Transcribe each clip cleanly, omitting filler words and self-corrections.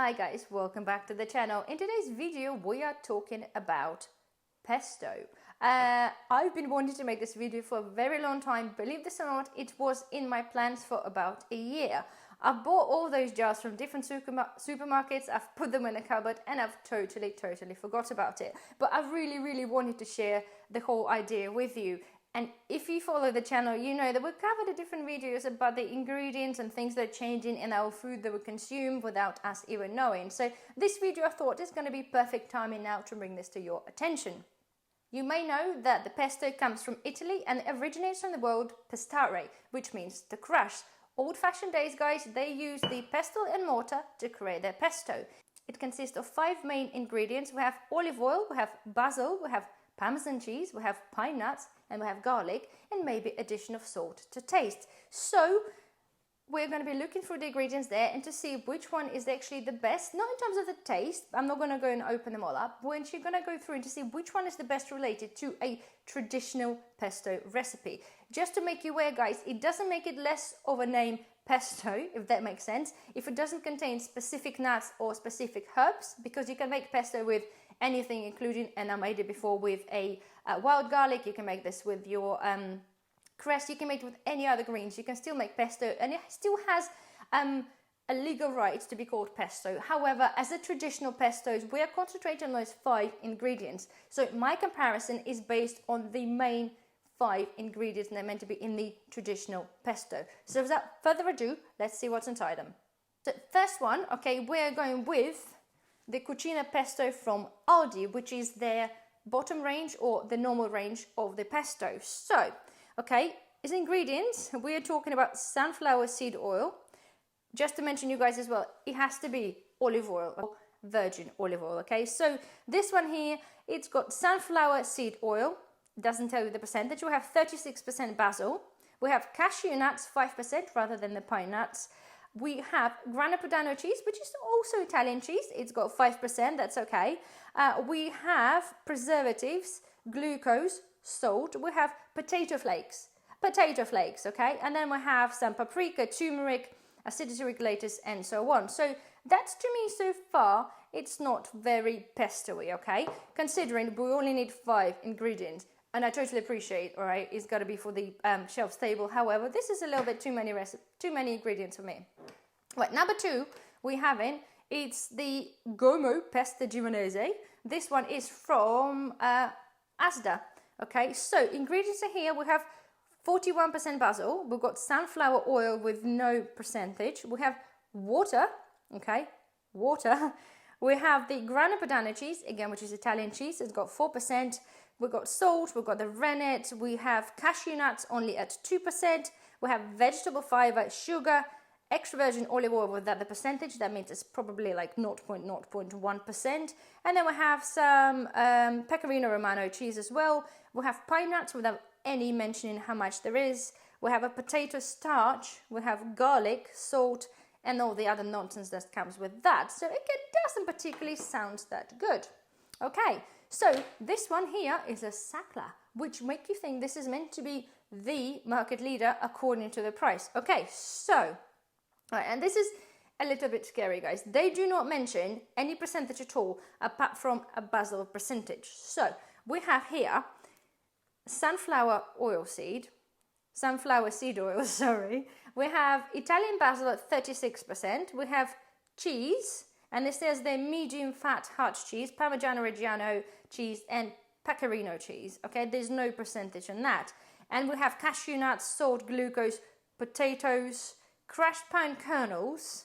Hi guys, welcome back to the channel. In today's video we are talking about pesto. I've been wanting to make this video for a very long time. Believe this or not, it was in my plans for about a year. I've bought all those jars from different supermarkets, I've put them in a cupboard and I've totally forgot about it. But I really wanted to share the whole idea with you. And if you follow the channel, you know that we've covered different videos about the ingredients and things that are changing in our food that we consume without us even knowing. So this video I thought is going to be perfect timing now to bring this to your attention. You may know that the pesto comes from Italy and originates from the word pestare, which means to crush. Old-fashioned days, guys, they use the pestle and mortar to create their pesto. It consists of 5 main ingredients. We have olive oil, we have basil, we have Parmesan cheese, we have pine nuts, and we have garlic, and maybe addition of salt to taste. So we're going to be looking through the ingredients there and to see which one is actually the best, not in terms of the taste. I'm not going to go and open them all up. We're actually going to go through and to see which one is the best related to a traditional pesto recipe. Just to make you aware, guys, it doesn't make it less of a name pesto, if that makes sense, if it doesn't contain specific nuts or specific herbs, because you can make pesto with anything, including, and I made it before with a wild garlic. You can make this with your cress. You can make it with any other greens. You can still make pesto, and it still has a legal right to be called pesto. However, as a traditional pestos, we are concentrating on those 5 ingredients. So my comparison is based on the main 5 ingredients, and they're meant to be in the traditional pesto. So without further ado, let's see what's inside them. So first one, okay, we're going with the Cucina Pesto from Aldi, which is their bottom range or the normal range of the pesto. So, okay, as ingredients, we're talking about sunflower seed oil. Just to mention you guys as well, it has to be olive oil or virgin olive oil, okay? So this one here, it's got sunflower seed oil, doesn't tell you the percentage. We have 36% basil. We have cashew nuts, 5% rather than the pine nuts. We have Grana Padano cheese, which is also Italian cheese. It's got 5%, that's okay. We have preservatives, glucose, salt. We have potato flakes, okay? And then we have some paprika, turmeric, acidity regulators, and so on. So that's, to me, so far, it's not very pesto-y, okay? Considering we only need 5 ingredients. And I totally appreciate, all right, it's got to be for the shelf stable. However, this is a little bit too many ingredients for me. Right, number 2 we have it's the Gomo Pesto Gimonese. This one is from Asda. Okay, so ingredients are here. We have 41% basil. We've got sunflower oil with no percentage. We have water. Okay, water. We have the Grana Padano cheese, again, which is Italian cheese. It's got 4%. We've got salt, we've got the rennet, we have cashew nuts only at 2%, we have vegetable fiber, sugar, extra virgin olive oil with that the percentage, that means it's probably like 0.1%, and then we have some Pecorino Romano cheese as well. We have pine nuts without any mentioning how much there is. We have a potato starch, we have garlic, salt, and all the other nonsense that comes with that. So it doesn't particularly sound that good. Okay. So this one here is a Sacla, which make you think this is meant to be the market leader according to the price. Okay, so, right, and this is a little bit scary, guys. They do not mention any percentage at all apart from a basil percentage. So we have here sunflower seed oil, sorry. We have Italian basil at 36%. We have cheese. And it says they're medium fat hard cheese, Parmigiano Reggiano cheese, and Pecorino cheese. Okay, there's no percentage in that. And we have cashew nuts, salt, glucose, potatoes, crushed pine kernels,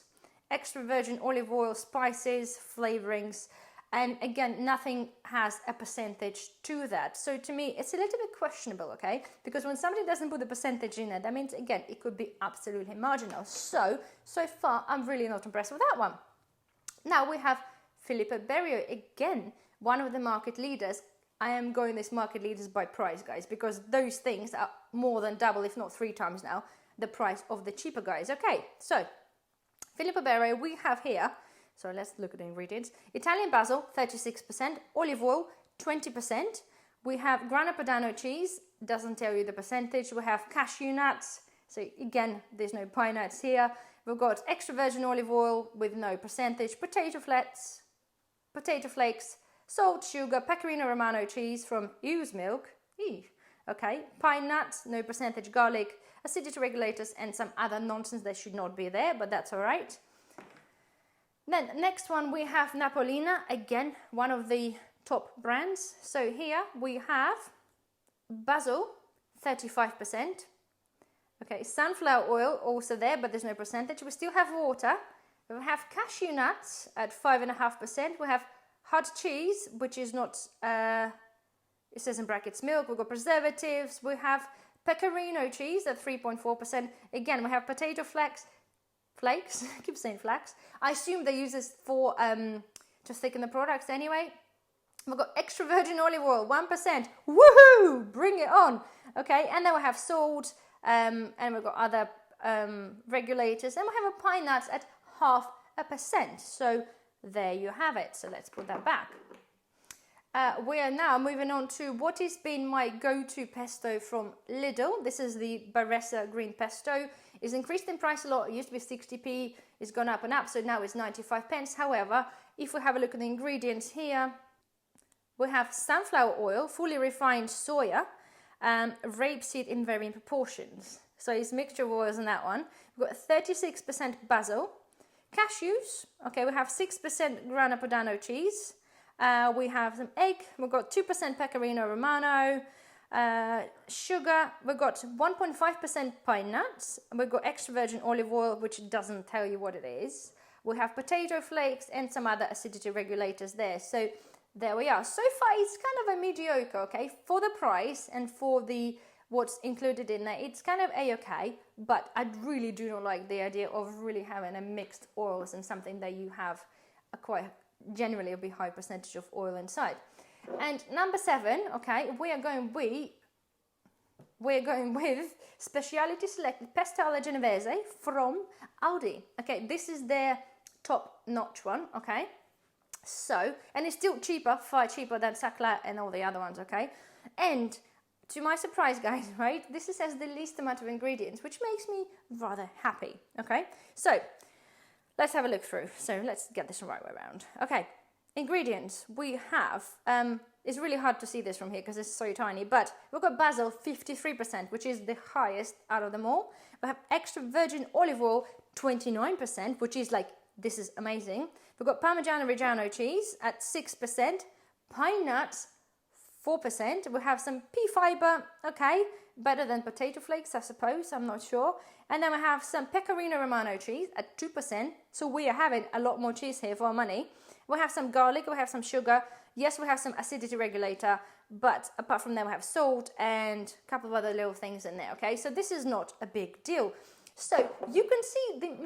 extra virgin olive oil, spices, flavorings. And again, nothing has a percentage to that. So to me, it's a little bit questionable, okay? Because when somebody doesn't put the percentage in it, that means, again, it could be absolutely marginal. So far, I'm really not impressed with that one. Now we have Filippo Berrio, again, one of the market leaders. I am going this market leaders by price, guys, because those things are more than double, if not 3 times now, the price of the cheaper guys. Okay, so Filippo Berrio, we have here, so let's look at the ingredients. Italian basil, 36%, olive oil, 20%. We have Grana Padano cheese, doesn't tell you the percentage. We have cashew nuts, so again, there's no pine nuts here. We've got extra virgin olive oil with no percentage, potato flakes, salt, sugar, pecorino romano cheese from ewe's milk, okay, pine nuts, no percentage, garlic, acidity regulators, and some other nonsense that should not be there, but that's all right. Then next one we have Napolina, again one of the top brands. So here we have basil, 35%. Okay, sunflower oil also there, but there's no percentage. We still have water. We have cashew nuts at 5.5%. We have hard cheese, which is not, it says in brackets milk. We've got preservatives. We have pecorino cheese at 3.4%. Again, we have potato flakes. I keep saying flax. I assume they use this for to thicken the products anyway. We've got extra virgin olive oil, 1%. Woohoo! Bring it on. Okay, and then we have salt, and we've got other regulators, and we have a pine nuts at 0.5%. So there you have it. So let's put that back. We are now moving on to what has been my go-to pesto from Lidl. This is the Baressa green pesto. It's increased in price a lot. It used to be 60p. It's gone up and up, so now it's 95 pence. However, if we have a look at the ingredients here, we have sunflower oil, fully refined soya, rapeseed in varying proportions. So it's a mixture of oils in that one. We've got 36% basil, cashews. Okay, we have 6% grana padano cheese. We have some egg. We've got 2% pecorino romano, sugar. We've got 1.5% pine nuts. We've got extra virgin olive oil, which doesn't tell you what it is. We have potato flakes and some other acidity regulators there. So there we are. So far, it's kind of a mediocre, okay, for the price and for the what's included in there. It's kind of a-okay, but I really do not like the idea of really having a mixed oils and something that you have a quite generally a bit high percentage of oil inside. And number 7, okay, we are going with Speciality Selected Pesto alla Genovese from Aldi. Okay, this is their top-notch one, okay? So, and it's still cheaper, far cheaper than Sacla and all the other ones, okay? And to my surprise, guys, right, this has the least amount of ingredients, which makes me rather happy, okay? So, let's have a look through. So let's get this the right way around. Okay, ingredients. We have, it's really hard to see this from here because it's so tiny, but we've got basil, 53%, which is the highest out of them all. We have extra virgin olive oil, 29%, which is like, this is amazing. We've got Parmigiano Reggiano cheese at 6%, pine nuts, 4%. We have some pea fibre, okay, better than potato flakes, I suppose, I'm not sure. And then we have some Pecorino Romano cheese at 2%, so we are having a lot more cheese here for our money. We have some garlic, we have some sugar, yes, we have some acidity regulator, but apart from that we have salt and a couple of other little things in there, okay? So this is not a big deal. So you can see the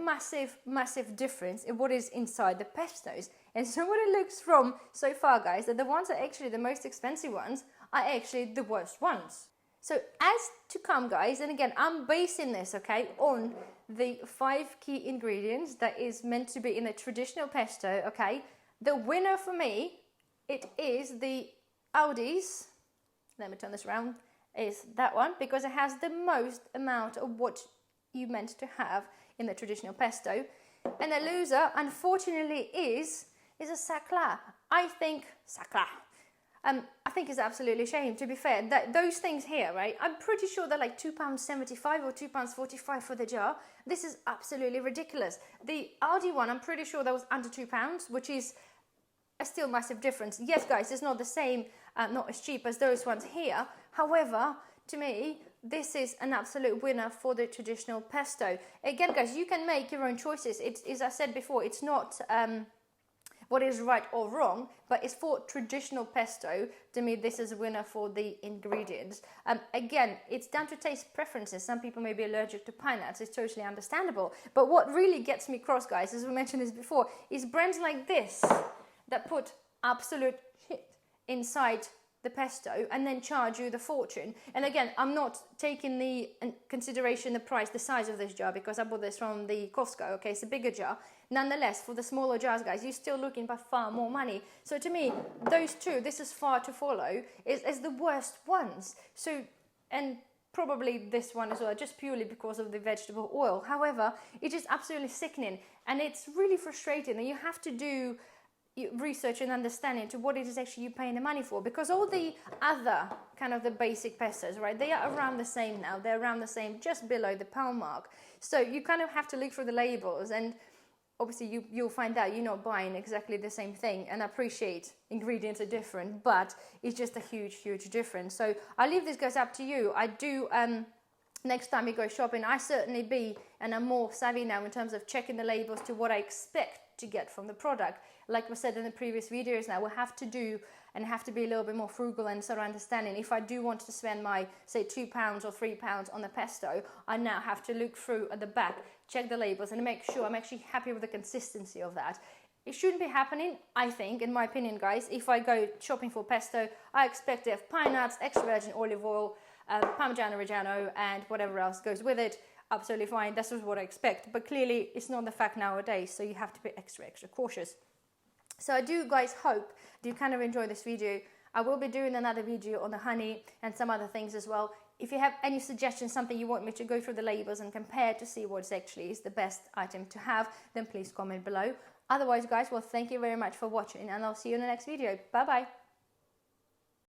massive difference in what is inside the pestos. And so what it looks from so far, guys, that the ones that are actually the most expensive ones are actually the worst ones. So as to come, guys, and again, I'm basing this, okay, on the 5 key ingredients that is meant to be in a traditional pesto, okay? The winner for me, it is the Aldi's, let me turn this around, is that one, because it has the most amount of what you meant to have in the traditional pesto. And the loser, unfortunately, is a Sacla. I think it's absolutely a shame, to be fair. That those things here, right, I'm pretty sure they're like £2.75 or £2.45 for the jar. This is absolutely ridiculous. The Aldi one, I'm pretty sure that was under £2, which is a still massive difference. Yes, guys, it's not the same, not as cheap as those ones here. However, to me, this is an absolute winner for the traditional pesto. Again, guys, you can make your own choices. It's, as I said before, it's not what is right or wrong, but it's for traditional pesto. To me, this is a winner for the ingredients. Again, it's down to taste preferences. Some people may be allergic to pine nuts. It's totally understandable. But what really gets me cross, guys, as we mentioned this before, is brands like this that put absolute shit inside the pesto and then charge you the fortune. And again, I'm not taking the consideration the price, the size of this jar, because I bought this from the Costco, okay, it's a bigger jar. Nonetheless, for the smaller jars, guys, you're still looking by far more money. So to me, those two, this is far to follow, is the worst ones. So, and probably this one as well, just purely because of the vegetable oil. However, it is absolutely sickening, and it's really frustrating, and you have to do research and understanding to what it is actually you're paying the money for, because all the other kind of the basic pestos, right, they are around the same now. They're around the same, just below the pound mark. So you kind of have to look through the labels, and obviously you'll find out you're not buying exactly the same thing. And I appreciate ingredients are different, but it's just a huge difference. So I leave this, guys, up to you. I do next time you go shopping, I certainly be, and I'm more savvy now in terms of checking the labels to what I expect to get from the product. Like we said in the previous videos, now we have to do and have to be a little bit more frugal and sort of understanding. If I do want to spend my, say, £2 or £3 on the pesto, I now have to look through at the back, check the labels, and make sure I'm actually happy with the consistency of that. It shouldn't be happening, I think, in my opinion, guys. If I go shopping for pesto, I expect to have pine nuts, extra virgin olive oil, Parmigiano Reggiano, and whatever else goes with it. Absolutely fine. That's just what I expect. But clearly, it's not the fact nowadays, so you have to be extra cautious. So I do, guys, hope that you kind of enjoy this video. I will be doing another video on the honey and some other things as well. If you have any suggestions, something you want me to go through the labels and compare to see what actually is the best item to have, then please comment below. Otherwise, guys, well, thank you very much for watching, and I'll see you in the next video. Bye-bye.